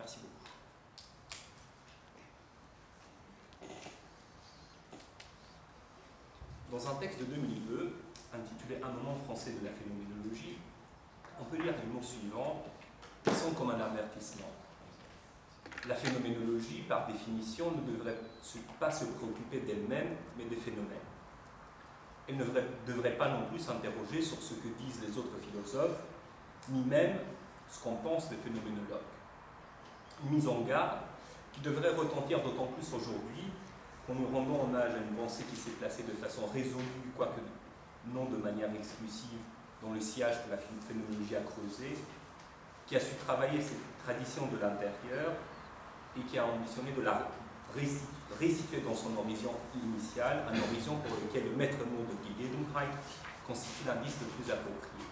Merci beaucoup. Dans un texte de 2002, intitulé Un moment français de la phénoménologie, on peut lire les mots suivants qui sont comme un avertissement. La phénoménologie, par définition, ne devrait pas se préoccuper d'elle-même, mais des phénomènes. Elle ne devrait pas non plus s'interroger sur ce que disent les autres philosophes, ni même ce qu'en pensent les phénoménologues. Une mise en garde qui devrait retentir d'autant plus aujourd'hui qu'en nous rendant hommage à une pensée qui s'est placée de façon résolue, quoique non de manière exclusive, dans le sillage que la phénoménologie a creusé, qui a su travailler cette tradition de l'intérieur et qui a ambitionné de la restituer dans son horizon initial, un horizon pour lequel le maître mot de Guy Gegenhardt constitue l'indice le plus approprié.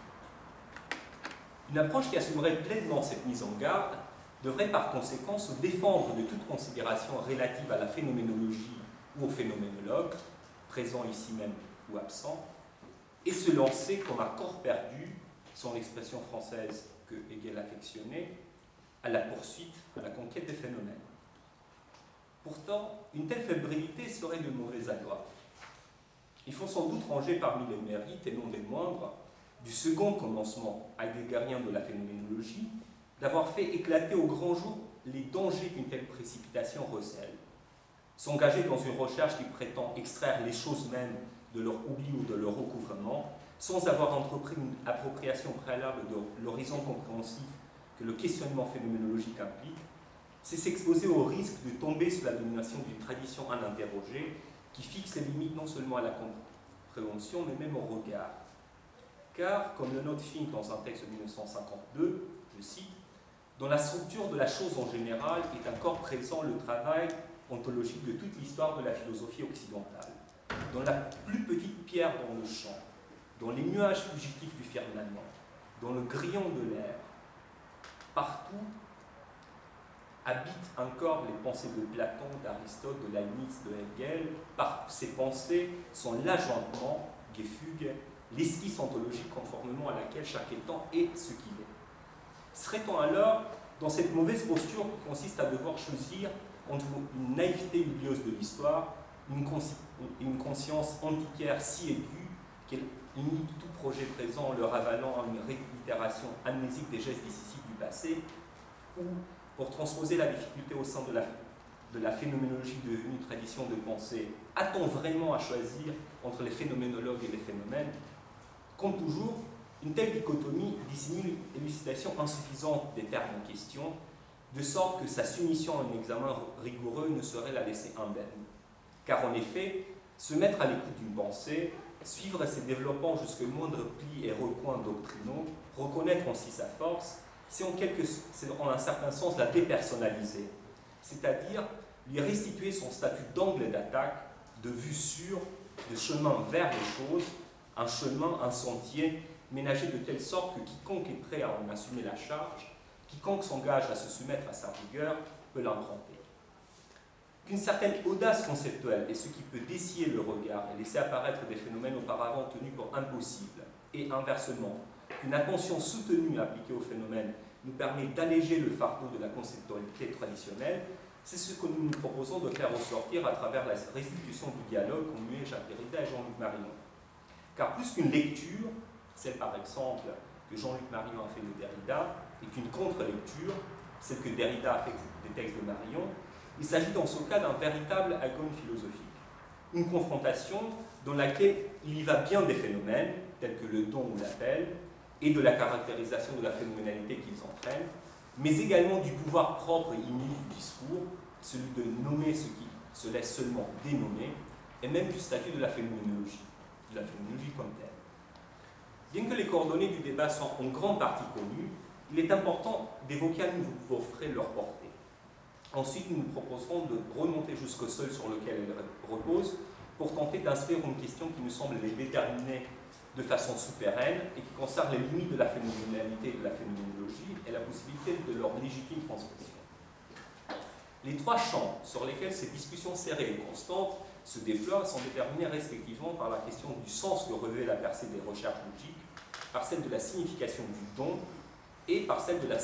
Une approche qui assumerait pleinement cette mise en garde devrait par conséquent se défendre de toute considération relative à la phénoménologie ou au phénoménologue, présent ici même ou absent, et se lancer comme à corps perdu, sans l'expression française que Hegel affectionnait, à la poursuite, à la conquête des phénomènes. Pourtant, une telle fébrilité serait de mauvais aloi. Il faut sans doute ranger parmi les mérites, et non des moindres, du second commencement heideggerien de la phénoménologie, d'avoir fait éclater au grand jour les dangers qu'une telle précipitation recèle. S'engager dans une recherche qui prétend extraire les choses mêmes de leur oubli ou de leur recouvrement, sans avoir entrepris une appropriation préalable de l'horizon compréhensif que le questionnement phénoménologique implique, c'est s'exposer au risque de tomber sous la domination d'une tradition ininterrogée qui fixe les limites non seulement à la compréhension, mais même au regard. Car, comme le note Fink dans un texte de 1952, je cite, « Dans la structure de la chose en général est encore présent le travail ontologique de toute l'histoire de la philosophie occidentale. Dans la plus petite pierre dans le champ, dans les nuages fugitifs du firmament, dans le grillon de l'air, partout habitent encore les pensées de Platon, d'Aristote, de Leibniz, de Hegel. Par ces pensées sont l'ajointement, Gefüge, l'esquisse ontologique conformément à laquelle chaque étant est ce qu'il est. Serait-on alors dans cette mauvaise posture qui consiste à devoir choisir entre une naïveté oublieuse de l'histoire et une conscience antiquaire si aiguë qu'elle imite tout projet présent en le ravalant à une réitération amnésique des gestes décisifs du passé, ou, pour transposer la difficulté au sein de la phénoménologie devenue tradition de pensée, a-t-on vraiment à choisir entre les phénoménologues et les phénomènes? Comme toujours, une telle dichotomie dissimule une élucidation insuffisante des termes en question, de sorte que sa soumission à un examen rigoureux ne saurait la laisser indemne. Car en effet, se mettre à l'écoute d'une pensée, suivre ses développements jusqu'au moindre pli et recoin doctrinaux, reconnaître ainsi sa force, c'est en un certain sens la dépersonnaliser, c'est-à-dire lui restituer son statut d'angle d'attaque, de vue sûre, de chemin vers les choses, un chemin, un sentier, ménagé de telle sorte que quiconque est prêt à en assumer la charge, quiconque s'engage à se soumettre à sa rigueur, peut l'emprunter. Qu'une certaine audace conceptuelle est ce qui peut dessiller le regard et laisser apparaître des phénomènes auparavant tenus pour impossibles, et inversement, qu'une attention soutenue appliquée aux phénomènes nous permet d'alléger le fardeau de la conceptualité traditionnelle, c'est ce que nous nous proposons de faire ressortir à travers la restitution du dialogue qu'ont mué Jacques Derrida et Jean-Luc Marion. Car plus qu'une lecture, celle par exemple que Jean-Luc Marion a fait de Derrida, et qu'une contre-lecture, celle que Derrida a fait des textes de Marion, il s'agit dans ce cas d'un véritable agone philosophique. Une confrontation dans laquelle il y va bien des phénomènes, tels que le don ou l'appel, et de la caractérisation de la phénoménalité qu'ils entraînent, mais également du pouvoir propre et inné du discours, celui de nommer ce qui se laisse seulement dénommer, et même du statut de la phénoménologie comme telle. Bien que les coordonnées du débat soient en grande partie connues, il est important d'évoquer à nouveau frais leur portée. Ensuite, nous nous proposerons de remonter jusqu'au sol sur lequel elles reposent pour tenter d'inscrire une question qui nous semble les déterminer de façon souterraine et qui concerne les limites de la phénoménalité et de la phénoménologie et la possibilité de leur légitime transmission. Les trois champs sur lesquels ces discussions serrées et constantes se déploient sont déterminés respectivement par la question du sens que revêt la percée des recherches logiques, par celle de la signification du don et par celle de la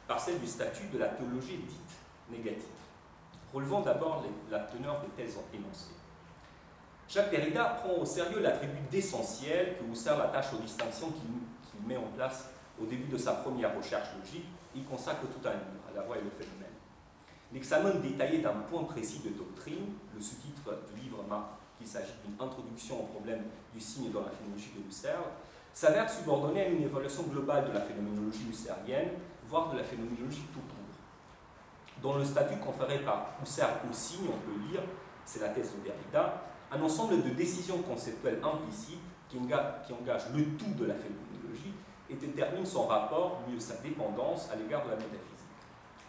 par celle du statut de la théologie dite négative. Relevons d'abord la teneur des thèses énoncées. Jacques Derrida prend au sérieux l'attribut d'essentiel que Husserl attache aux distinctions qu'il met en place au début de sa première recherche logique. Il consacre tout un livre à la voix et le phénomène. L'examen détaillé d'un point précis de doctrine, le sous-titre du livre marque qu'il s'agit d'une introduction au problème du signe dans la phénoménologie de Husserl, s'avère subordonné à une évaluation globale de la phénoménologie husserlienne, voire de la phénoménologie tout court. Dans le statut conféré par Husserl au signe, on peut lire, c'est la thèse de Derrida, un ensemble de décisions conceptuelles implicites qui engagent le tout de la phénoménologie et déterminent son rapport, mieux sa dépendance à l'égard de la métaphysique.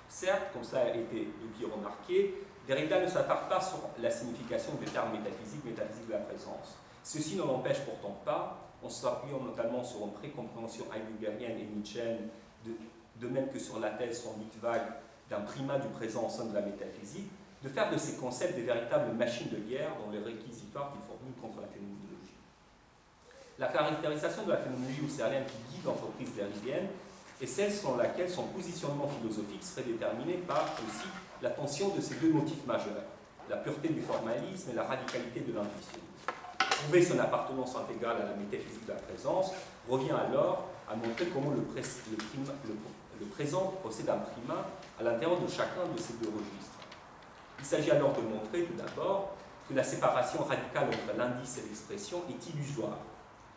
Certes, comme ça a été depuis remarqué, Derrida ne s'attarde pas sur la signification des termes métaphysique de la présence. Ceci ne l'empêche pourtant pas, en s'appuyant notamment sur une précompréhension heideggerienne et nietzschéenne, de même que sur la thèse sans doute vague d'un primat du présent au sein de la métaphysique, de faire de ces concepts des véritables machines de guerre dans les réquisitoires qu'ils formulent contre la phénoménologie. La caractérisation de la phénoménologie husserlienne qui guide l'entreprise derridienne est celle selon laquelle son positionnement philosophique serait déterminé par aussi la tension de ces deux motifs majeurs, la pureté du formalisme et la radicalité de l'intuition. Prouver son appartenance intégrale à la métaphysique de la présence revient alors à montrer comment le présent possède un primat à l'intérieur de chacun de ces deux registres. Il s'agit alors de montrer tout d'abord que la séparation radicale entre l'indice et l'expression est illusoire.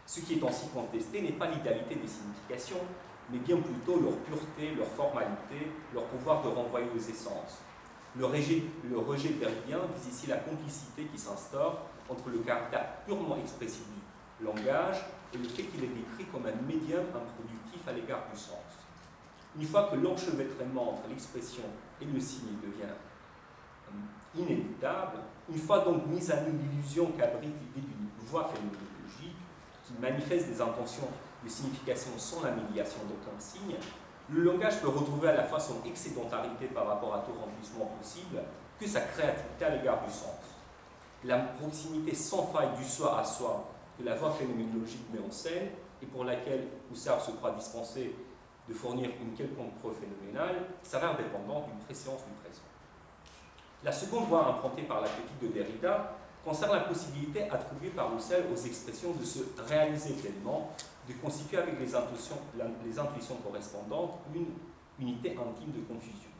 Ce qui est ainsi contesté n'est pas l'idéalité des significations, mais bien plutôt leur pureté, leur formalité, leur pouvoir de renvoyer aux essences. Le rejet derridien vise ici la complicité qui s'instaure entre le caractère purement expressif du langage et le fait qu'il est décrit comme un médium improductif à l'égard du sens. Une fois que l'enchevêtrement entre l'expression et le signe devient inéluctable, une fois donc mise à nu l'illusion qu'abrite l'idée d'une voie phénoménologique qui manifeste des intentions de signification sans la médiation d'aucun signe, le langage peut retrouver à la fois son excédentarité par rapport à tout remplissement possible que sa créativité à l'égard du sens. La proximité sans faille du soi à soi que la voie phénoménologique met en scène et pour laquelle Husserl se croit dispensé de fournir une quelconque preuve phénoménale s'avère dépendante d'une préséance du présent. La seconde voie empruntée par la critique de Derrida concerne la possibilité attribuée par Husserl aux expressions de se réaliser pleinement, de constituer avec les intuitions correspondantes une unité intime de confusion.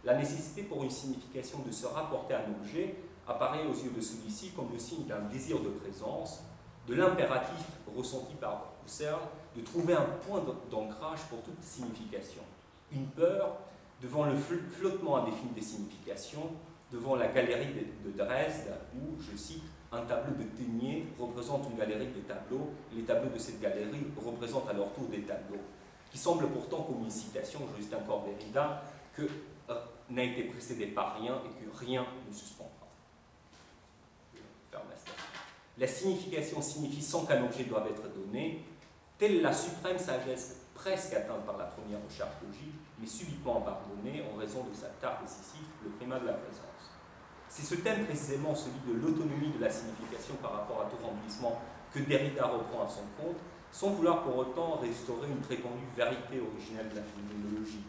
La nécessité pour une signification de se rapporter à un objet apparaît aux yeux de celui-ci comme le signe d'un désir de présence, de l'impératif ressenti par Husserl de trouver un point d'ancrage pour toute signification. Une peur devant le flottement indéfini des significations, devant la galerie de Dresde, où, je cite, un tableau de Ténier représente une galerie de tableaux, et les tableaux de cette galerie représentent à leur tour des tableaux, qui semble pourtant comme une citation, je cite encore Derrida, que n'a été précédé par rien et que rien ne suspendra. La signification signifie sans qu'un objet doive être donné, telle la suprême sagesse presque atteinte par la première recherche logique, mais subitement abandonnée en raison de sa tare décisive, le primat de la présence. C'est ce thème précisément, celui de l'autonomie de la signification par rapport à tout remplissement, que Derrida reprend à son compte, sans vouloir pour autant restaurer une prétendue vérité originelle de la phénoménologie.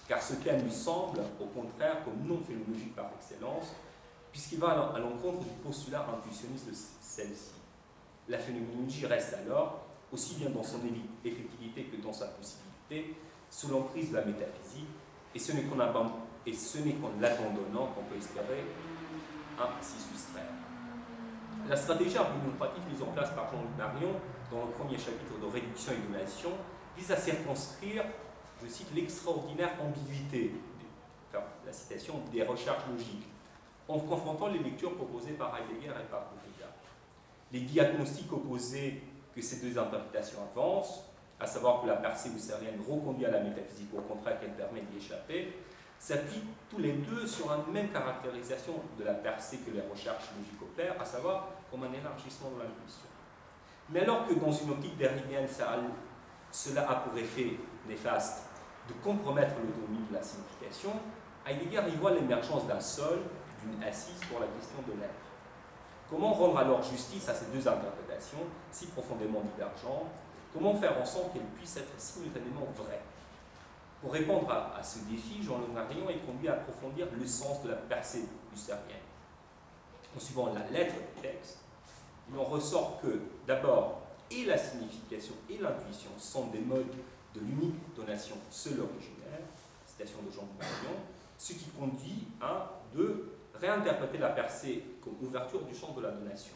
Car ce thème lui semble, au contraire, comme non phénoménologique par excellence, puisqu'il va à l'encontre du postulat intuitionniste de celle-ci. La phénoménologie reste alors, aussi bien dans son effectivité que dans sa possibilité, sous l'emprise de la métaphysique, et ce n'est qu'en l'abandonnant qu'on peut espérer s'y soustraire. La stratégie argumentative mise en place par Jean-Luc Marion dans le premier chapitre de Réduction et Donation vise à circonscrire, je cite, l'extraordinaire ambiguïté, la citation, des recherches logiques, en confrontant les lectures proposées par Heidegger et par Derrida. Les diagnostics opposés que ces deux interprétations avancent, à savoir que la percée husserlienne reconduit à la métaphysique, au contraire qu'elle permet d'y échapper, s'appuient tous les deux sur une même caractérisation de la percée que les recherches logiques opèrent, à savoir comme un élargissement de l'intuition. Mais alors que dans une optique derridienne, cela a pour effet néfaste de compromettre l'autonomie de la signification, Heidegger y voit l'émergence d'un sol, d'une assise pour la question de l'être. Comment rendre alors justice à ces deux interprétations, si profondément divergentes? Comment faire en sorte qu'elles puissent être simultanément vraies? Pour répondre à ce défi, Jean-Luc Marion est conduit à approfondir le sens de la percée husserlienne. En suivant la lettre du texte, il en ressort que, d'abord, et la signification et l'intuition sont des modes de l'unique donation seule originaire, citation de Jean-Luc Marion, ce qui conduit à réinterpréter la percée comme ouverture du champ de la donation.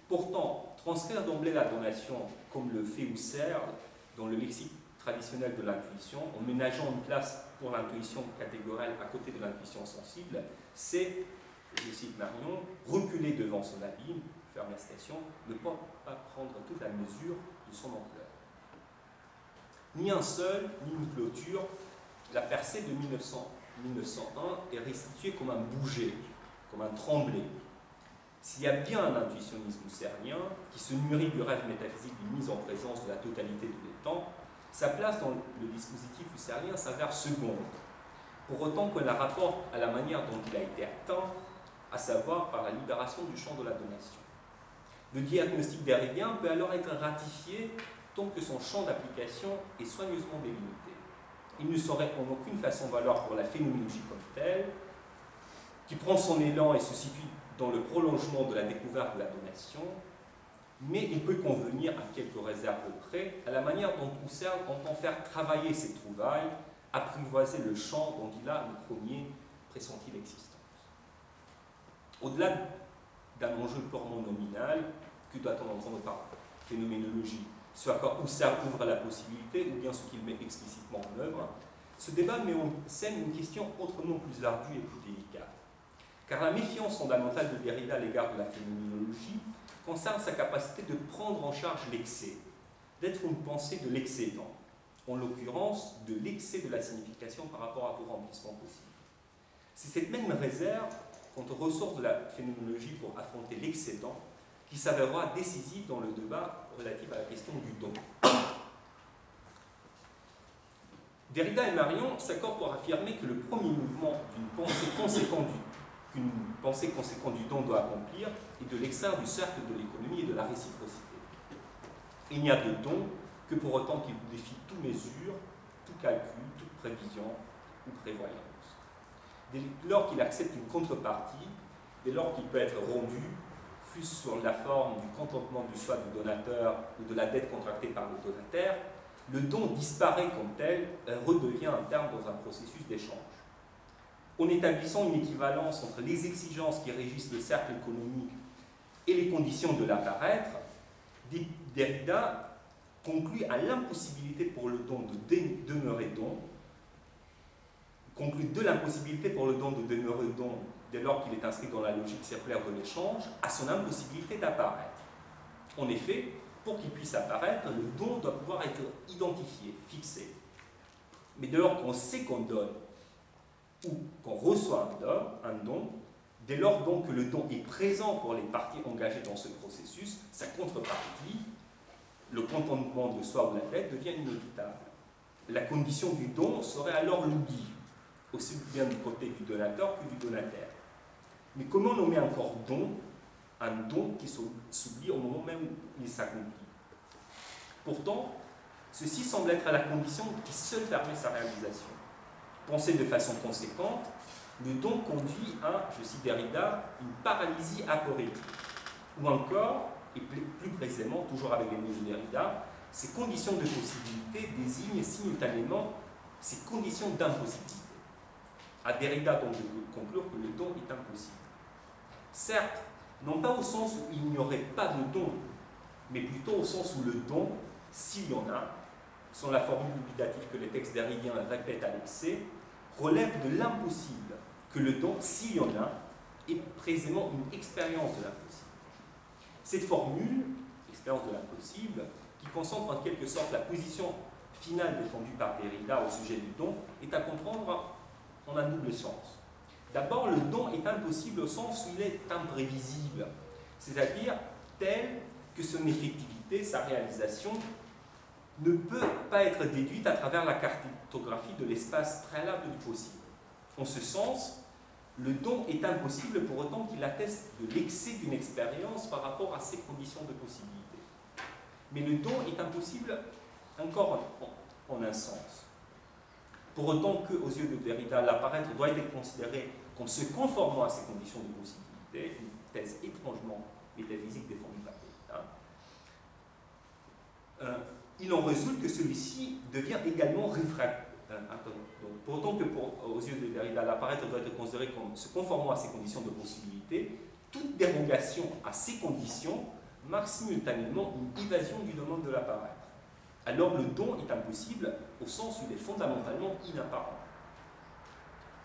Pourtant, transcrire d'emblée la donation comme le fait Husserl dans le lexique traditionnel de l'intuition, en ménageant une place pour l'intuition catégorielle à côté de l'intuition sensible, c'est, je cite Marion, reculer devant son abîme, ferme la citation, ne pas prendre toute la mesure de son ampleur. Ni un seul, ni une clôture, la percée de 1901 est restituée comme un bouger, comme un tremblé. S'il y a bien un intuitionnisme husserlien qui se nourrit du rêve métaphysique d'une mise en présence de la totalité de l'étang, sa place dans le dispositif husserlien s'avère seconde, pour autant qu'on la rapporte à la manière dont il a été atteint, à savoir par la libération du champ de la donation. Le diagnostic derridien peut alors être ratifié tant que son champ d'application est soigneusement délimité. Il ne saurait en aucune façon valoir pour la phénoménologie comme telle, qui prend son élan et se situe dans le prolongement de la découverte de la donation, mais il peut convenir, à quelques réserves près, à la manière dont Husserl entend faire travailler ses trouvailles, apprivoiser le champ dont il a le premier pressenti l'existence. Au-delà d'un enjeu purement nominal, que doit-on entendre par phénoménologie, ce à quoi Husserl ouvre la possibilité, ou bien ce qu'il met explicitement en œuvre, ce débat met en scène une question autrement plus ardue et plus délicate. Car la méfiance fondamentale de Derrida à l'égard de la phénoménologie concerne sa capacité de prendre en charge l'excès, d'être une pensée de l'excédent, en l'occurrence de l'excès de la signification par rapport à tout remplissement possible. C'est cette même réserve quant aux ressources de la phénoménologie pour affronter l'excédent qui s'avérera décisive dans le débat relatif à la question du don. Derrida et Marion s'accordent pour affirmer que le premier mouvement qu'une pensée conséquente du don doit accomplir est de l'extraire du cercle de l'économie et de la réciprocité. Il n'y a de don que pour autant qu'il défie toute mesure, tout calcul, toute prévision ou prévoyance. Dès lors qu'il accepte une contrepartie, dès lors qu'il peut être rendu, fût-ce sur la forme du contentement du choix du donateur ou de la dette contractée par le donataire, le don disparaît comme tel et redevient un terme dans un processus d'échange. En établissant une équivalence entre les exigences qui régissent le cercle économique et les conditions de l'apparaître, Derrida conclut à l'impossibilité pour le don de demeurer don, conclut de l'impossibilité pour le don de demeurer don dès lors qu'il est inscrit dans la logique circulaire de l'échange, à son impossibilité d'apparaître. En effet, pour qu'il puisse apparaître, le don doit pouvoir être identifié, fixé. Mais dès lors qu'on sait qu'on donne ou qu'on reçoit un don, dès lors donc que le don est présent pour les parties engagées dans ce processus, sa contrepartie, le contentement de soi ou la dette, devient inévitable. La condition du don serait alors l'oubli, aussi bien du côté du donateur que du donataire. Mais comment nommer encore don un don qui s'oublie au moment même où il s'accomplit? Pourtant, ceci semble être la condition qui seule permet sa réalisation. Pensé de façon conséquente, le don conduit à, je cite Derrida, une paralysie aporétique. Ou encore, et plus précisément, toujours avec les mots de Derrida, ces conditions de possibilité désignent simultanément ces conditions d'impossibilité. À Derrida, donc, de conclure que le don est impossible. Certes, non pas au sens où il n'y aurait pas de don, mais plutôt au sens où le don, s'il y en a, selon la formule dubitative que les textes derridiens répètent à l'excès, relève de l'impossible, que le don, s'il y en a, est précisément une expérience de l'impossible. Cette formule, expérience de l'impossible, qui concentre en quelque sorte la position finale défendue par Derrida au sujet du don, est à comprendre en un double sens. D'abord, le don est impossible au sens où il est imprévisible, c'est-à-dire tel que son effectivité, sa réalisation, ne peut pas être déduite à travers la cartographie de l'espace préalable du possible. En ce sens, le don est impossible pour autant qu'il atteste de l'excès d'une expérience par rapport à ses conditions de possibilité. Mais le don est impossible encore en un sens. pour autant qu'aux yeux de Derrida, l'apparaître doit être considéré comme se conformant à ces conditions de possibilité, une thèse étrangement métaphysique défendue par Derrida. Il en résulte que celui-ci devient également réfractaire. Pour autant que aux yeux de Derrida, l'apparaître doit être considéré comme se conformant à ces conditions de possibilité, toute dérogation à ces conditions marque simultanément une évasion du domaine de l'apparaître. Alors le don est impossible au sens où il est fondamentalement inapparent.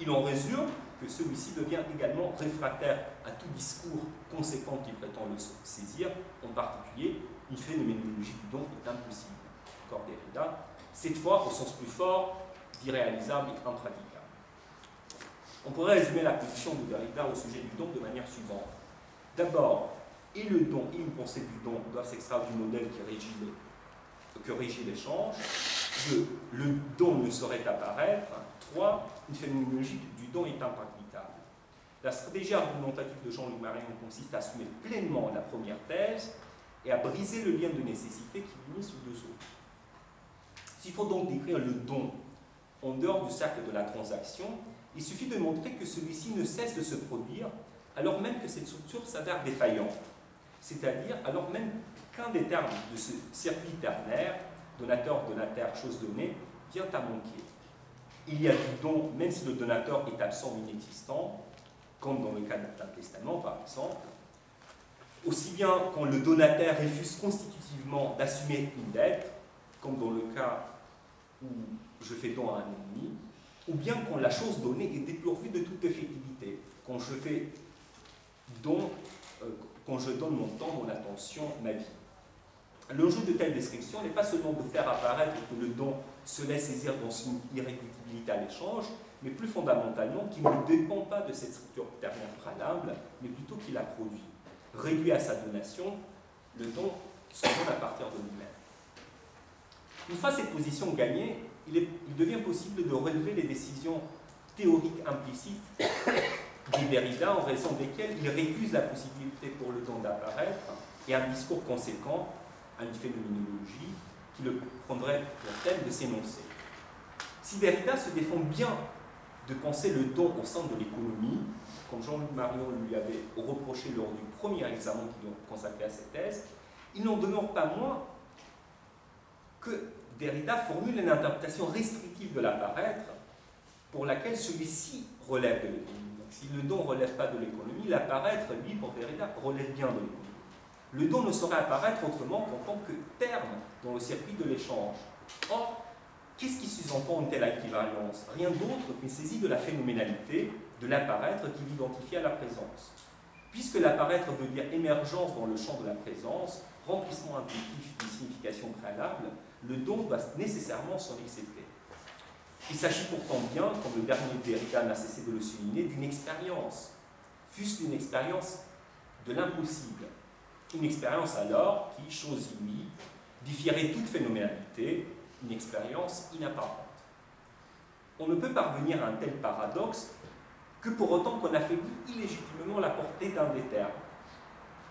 Il en résulte que celui-ci devient également réfractaire à tout discours conséquent qui prétend le saisir, en particulier une phénoménologie du don est impossible. Encore Derrida, cette fois au sens plus fort d'irréalisable et impraticable. On pourrait résumer la position de Derrida au sujet du don de manière suivante. D'abord, et le don et une pensée du don doivent s'extraire du modèle que régit l'échange. 2. Le don ne saurait apparaître. 3. Une phénoménologie du don est impraticable. La stratégie argumentative de Jean-Luc Marion consiste à assumer pleinement la première thèse et à briser le lien de nécessité qui l'unit sous deux autres. S'il faut donc décrire le don en dehors du cercle de la transaction, il suffit de montrer que celui-ci ne cesse de se produire alors même que cette structure s'avère défaillante, c'est-à-dire alors même qu'un des termes de ce circuit ternaire, donateur-donataire, chose donnée, vient à manquer. Il y a du don même si le donateur est absent ou inexistant, comme dans le cas d'un testament par exemple, aussi bien quand le donateur refuse constitutivement d'assumer une dette, comme dans le cas où je fais don à un ennemi, ou bien quand la chose donnée est dépourvue de toute effectivité, quand je donne mon temps, mon attention, ma vie. L'enjeu de telle description n'est pas seulement de faire apparaître que le don se laisse saisir dans son irréductibilité à l'échange, mais plus fondamentalement qu'il ne dépend pas de cette structure ternaire préalable, mais plutôt qu'il la produit. Réduit à sa donation, le don se donne à partir de lui-même. Une fois cette position gagnée, il devient possible de relever les décisions théoriques implicites de Derrida en raison desquelles il récuse la possibilité pour le don d'apparaître et un discours conséquent à une phénoménologie qui le prendrait pour tel de s'énoncer. Si Derrida se défend bien de penser le don au sein de l'économie, comme Jean-Luc Marion lui avait reproché lors du premier examen qu'il consacrait à cette thèse, il n'en demeure pas moins que Derrida formule une interprétation restrictive de l'apparaître pour laquelle celui-ci relève de l'économie. Donc, si le don ne relève pas de l'économie, l'apparaître, lui, pour Derrida, relève bien de l'économie. Le don ne saurait apparaître autrement qu'en tant que terme dans le circuit de l'échange. Or, qu'est-ce qui sous-entend une telle équivalence? Rien d'autre qu'une saisie de la phénoménalité de l'apparaître qui l'identifie à la présence. Puisque l'apparaître veut dire émergence dans le champ de la présence, remplissement intuitif d'une signification préalable, le don doit nécessairement s'en excepter. Il s'agit pourtant bien, comme le dernier Derrida n'a cessé de le souligner, d'une expérience, fût-ce une expérience de l'impossible. Une expérience alors qui, chose inouïe, différait toute phénoménalité, une expérience inapparente. On ne peut parvenir à un tel paradoxe que pour autant qu'on affaiblit illégitimement la portée d'un des termes.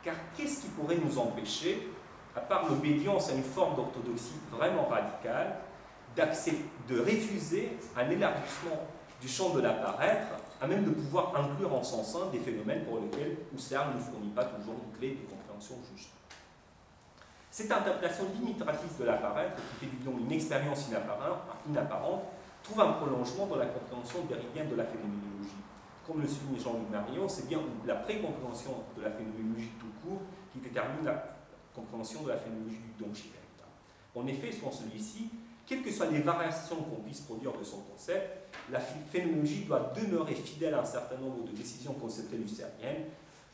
Car qu'est-ce qui pourrait nous empêcher, à part l'obédience à une forme d'orthodoxie vraiment radicale, de refuser un élargissement du champ de l'apparaître, à même de pouvoir inclure en son sein des phénomènes pour lesquels Husserl ne fournit pas toujours une clé de compréhension juste. Cette interprétation limitatrice de l'apparaître, qui fait du don une expérience inapparente, trouve un prolongement dans la compréhension derridienne de la phénoménologie. Comme le souligne Jean-Luc Marion, c'est bien la précompréhension de la phénoménologie tout court qui détermine la compréhension de la phénoménologie du don chez Derrida. En effet, selon celui-ci, quelles que soient les variations qu'on puisse produire de son concept, la phénoménologie doit demeurer fidèle à un certain nombre de décisions conceptuelles husserliennes.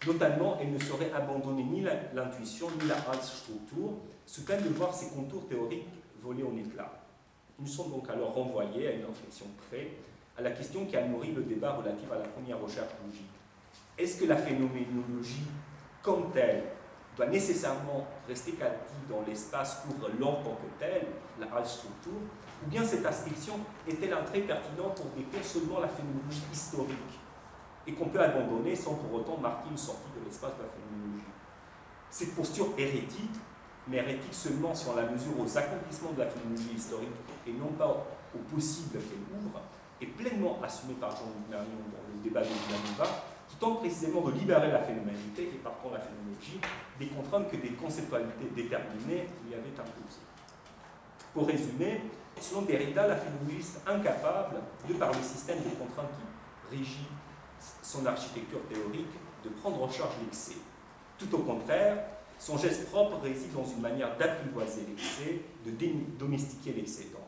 Notamment, elle ne saurait abandonner ni l'intuition ni la Halsstruktur, sous peine de voir ses contours théoriques voler en éclats. Nous sommes donc alors renvoyés à une réflexion près à la question qui a nourri le débat relatif à la première recherche logique. Est-ce que la phénoménologie, comme telle, doit nécessairement rester captive dans l'espace couvre l'en tant que tel, la Halsstruktur, ou bien cette ascription est-elle un trait pertinent pour décrire seulement la phénoménologie historique et qu'on peut abandonner sans pour autant marquer une sortie de l'espace de la phénoménologie? Cette posture hérétique, mais hérétique seulement si on la mesure aux accomplissements de la phénoménologie historique et non pas au possible qu'elle ouvre est pleinement assumée par Jean-Luc Marion dans le débat de Villanova, qui tente précisément de libérer la phénoménalité et partant la phénoménologie des contraintes que des conceptualités déterminées lui avaient imposées. Pour résumer, selon Derrida, la phénoménologie est incapable, de par le système de contraintes qui régit son architecture théorique, de prendre en charge l'excès. Tout au contraire, son geste propre réside dans une manière d'apprivoiser l'excès, de domestiquer l'excédent.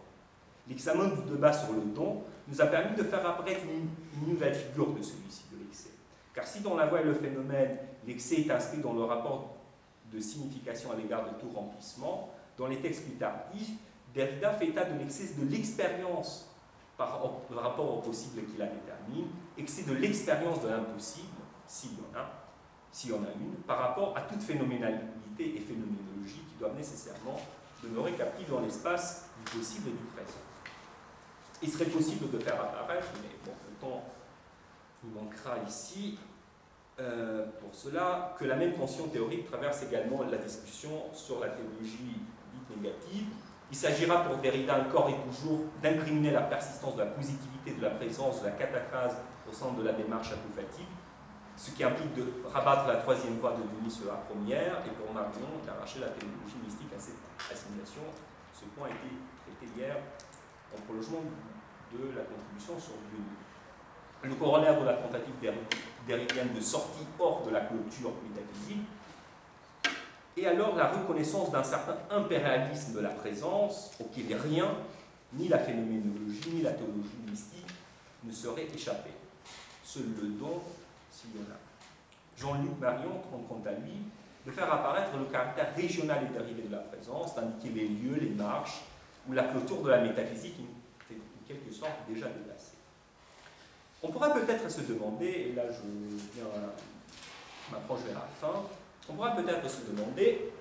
L'examen du débat sur le don nous a permis de faire apparaître une nouvelle figure de celui-ci, de l'excès. Car si dans la voie et le phénomène, l'excès est inscrit dans le rapport de signification à l'égard de tout remplissement, dans les textes plus tardifs, Derrida fait état de l'excès de l'expérience par rapport au possible qui la détermine, excès de l'expérience de l'impossible, s'il y en a une, par rapport à toute phénoménalité et phénoménologie qui doivent nécessairement demeurer captives dans l'espace du possible et du présent. Il serait possible de faire apparaître, mais bon, le temps nous manquera ici, pour cela, que la même tension théorique traverse également la discussion sur la théologie dite négative. Il s'agira pour Derrida encore et toujours d'incriminer la persistance de la positivité de la présence de la cataphrase au centre de la démarche apophatique, ce qui implique de rabattre la troisième voie de Denis sur la première, et pour Marion, d'arracher la théologie mystique à cette assimilation. Ce point a été traité hier en prolongement de la contribution sur Denis. Le corollaire de la tentative derridienne de sortie hors de la clôture métaphysique, et alors la reconnaissance d'un certain impérialisme de la présence, auquel rien, ni la phénoménologie, ni la théologie mystique, ne saurait échapper. Seul le don, s'il y en a. Jean-Luc Marion tente quant à lui de faire apparaître le caractère régional et dérivé de la présence, d'indiquer les lieux, les marches, ou la clôture de la métaphysique est en quelque sorte déjà déplacée. On pourra peut-être se demander, et là je m'approche vers la fin, on pourra peut-être se demander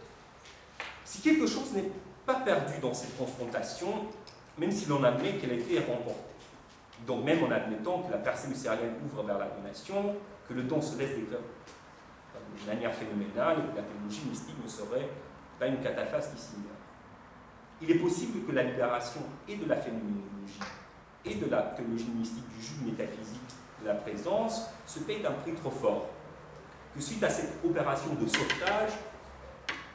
si quelque chose n'est pas perdu dans cette confrontation, même si l'on admet qu'elle a été remportée. Donc même en admettant que la percée lucérienne ouvre vers la donation, que le don se laisse déclarer de manière phénoménale et que la théologie mystique ne serait pas une cataphrase qui s'ignore. Il est possible que la libération et de la phénoménologie et de la théologie mystique du jus métaphysique de la présence se paye un prix trop fort, que suite à cette opération de sauvetage,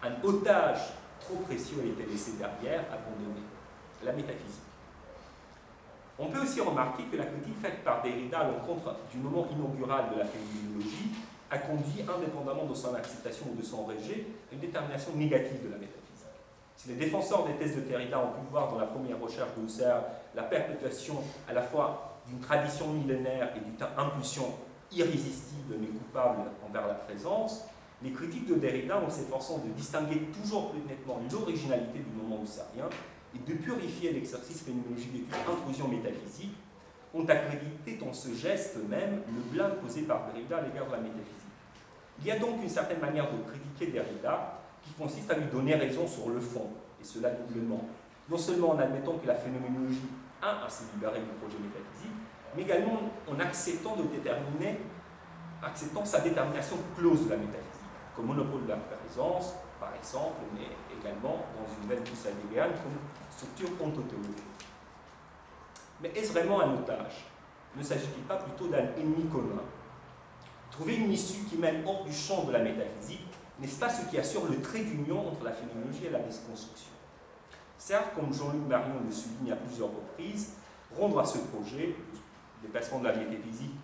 un otage trop précieux a été laissé derrière, abandonné, la métaphysique. On peut aussi remarquer que la critique faite par Derrida à l'encontre du moment inaugural de la phénoménologie a conduit, indépendamment de son acceptation ou de son rejet, à une détermination négative de la métaphysique. Si les défenseurs des thèses de Derrida ont pu voir dans la première recherche de Husserl la perpétuation à la fois d'une tradition millénaire et d'une impulsion irrésistible mais coupable envers la présence, les critiques de Derrida, en s'efforçant de distinguer toujours plus nettement l'originalité du moment husserlien et de purifier l'exercice phénoménologique d'étude intrusion métaphysique, ont accrédité dans ce geste même le blâme posé par Derrida à l'égard de la métaphysique. Il y a donc une certaine manière de critiquer Derrida qui consiste à lui donner raison sur le fond, et cela doublement. Non seulement en admettant que la phénoménologie a à se libérer du projet métaphysique, mais également en acceptant sa détermination close de la métaphysique, comme monopole de la présence, par exemple, mais également dans une veine plus heideggienne comme structure ontothéologique. Mais est-ce vraiment un otage? Ne s'agit-il pas plutôt d'un ennemi commun? Trouver une issue qui mène hors du champ de la métaphysique, n'est-ce pas ce qui assure le trait d'union entre la phénoménologie et la déconstruction? Certes, comme Jean-Luc Marion le souligne à plusieurs reprises, rendre à ce projet, le déplacement de la métaphysique,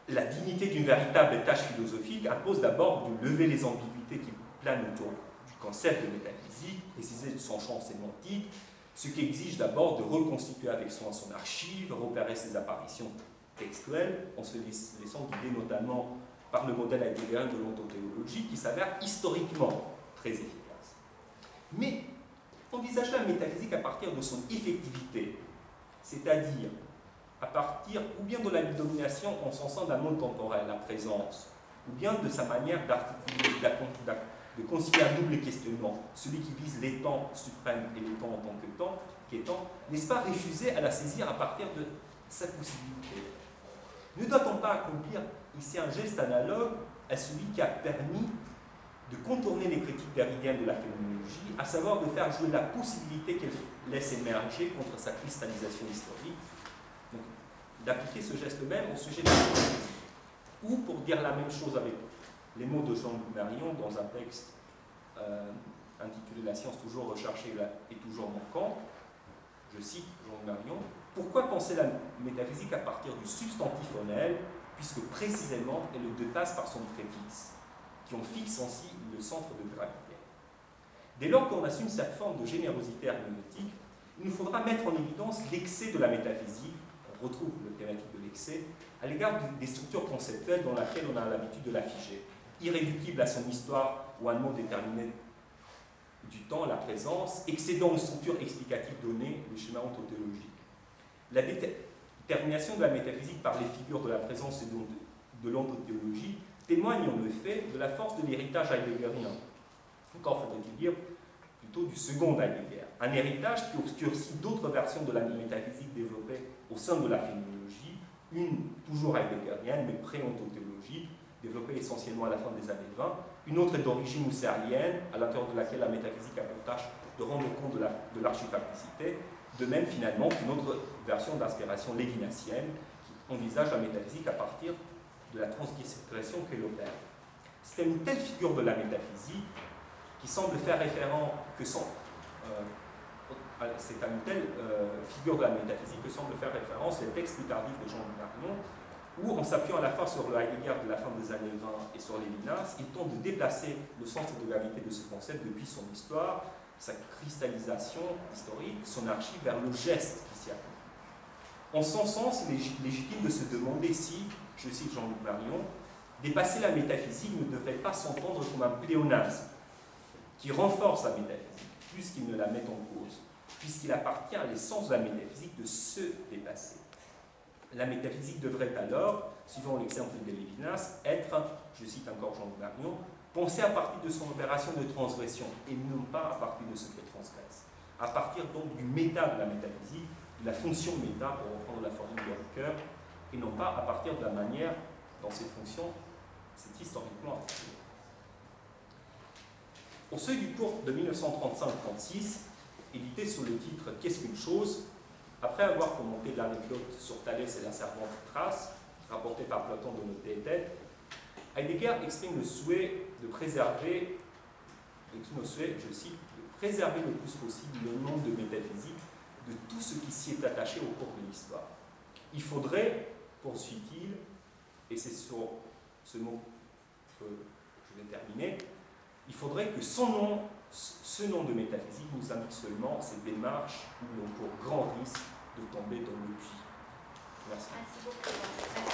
la dignité d'une véritable tâche philosophique impose d'abord de lever les ambiguïtés qui planent autour du concept de métaphysique, préciser son champ sémantique, ce qui exige d'abord de reconstituer avec soin son archive, repérer ses apparitions textuelles, en se laissant guider notamment par le modèle heideggerien de l'ontothéologie qui s'avère historiquement très efficace. Mais envisager la métaphysique à partir de son effectivité, c'est-à-dire à partir ou bien de la domination en sensant d'un monde temporel, la présence, ou bien de sa manière d'articuler, de concilier un double questionnement, celui qui vise les temps suprêmes et les temps en tant que temps, qu'étant, n'est-ce pas refuser à la saisir à partir de sa possibilité? Ne doit-on pas accomplir ici un geste analogue à celui qui a permis de contourner les critiques derridiennes de la phénoménologie, à savoir de faire jouer la possibilité qu'elle laisse émerger contre sa cristallisation historique, d'appliquer ce geste même au sujet de la métaphysique. Ou, pour dire la même chose avec les mots de Jean-Luc Marion dans un texte intitulé « La science toujours recherchée et toujours manquant », je cite Jean-Luc Marion, « Pourquoi penser la métaphysique à partir du substantif onel, puisque précisément elle le dépasse par son préfixe, qui en fixe ainsi le centre de gravité. Dès lors qu'on assume cette forme de générosité herméneutique, il nous faudra mettre en évidence l'excès de la métaphysique, on retrouve le thématique de l'excès, à l'égard des structures conceptuelles dans lesquelles on a l'habitude de la figer, irréductible à son histoire ou à un mot déterminé du temps, la présence, excédant une structure explicative donnée, le schéma ontothéologique. La détermination de la métaphysique par les figures de la présence et de l'ontothéologie témoigne en effet de la force de l'héritage heideggerien. Encore faudrait-il dire plutôt du second Heidegger, un héritage qui obscurcit d'autres versions de la métaphysique développées au sein de la phénoménologie, une toujours heideggerienne mais pré-ontothéologique, développée essentiellement à la fin des années 20, une autre est d'origine husserlienne, à l'intérieur de laquelle la métaphysique a pour tâche de rendre compte de l'archifacticité, de même finalement qu'une autre version d'inspiration lévinassienne qui envisage la métaphysique à partir de la transgression qu'elle opère. C'est une telle figure de la métaphysique qui semble faire référence c'est à une telle figure de la métaphysique que semble faire référence les textes plus tardifs de Jean-Luc Marion, où, en s'appuyant à la fois sur le Heidegger de la fin des années 20 et sur Lévinas, il tente de déplacer le centre de gravité de ce concept depuis son histoire, sa cristallisation historique, son archive vers le geste qui s'y accomplit. En son sens, il est légitime de se demander si, je cite Jean-Luc Marion, dépasser la métaphysique ne devrait pas s'entendre comme un pléonasme qui renforce la métaphysique, plus qu'il ne la met en cause, puisqu'il appartient à l'essence de la métaphysique de se dépasser. La métaphysique devrait alors, suivant l'exemple de Lévinas, être, je cite encore Jean-Luc Marion, pensée à partir de son opération de transgression, et non pas à partir de ce qu'elle transgresse. À partir donc du méta de la métaphysique, de la fonction méta, pour reprendre la formule de Ricoeur, et non pas à partir de la manière dont cette fonction s'est historiquement articulée. Au seuil du cours de 1935-36, édité sous le titre « Qu'est-ce qu'une chose ?», après avoir commenté l'anecdote sur Thalès et la servante Thrace, rapportée par Platon de Théétète, Heidegger exprime le souhait de préserver, je cite, de préserver le plus possible le nombre de métaphysique de tout ce qui s'y est attaché au cours de l'histoire. Il faudrait, poursuit-il, et c'est sur ce mot que je vais terminer, il faudrait que ce nom de métaphysique nous indique seulement cette démarche où l'on court grand risque de tomber dans le puits. Merci. Merci beaucoup.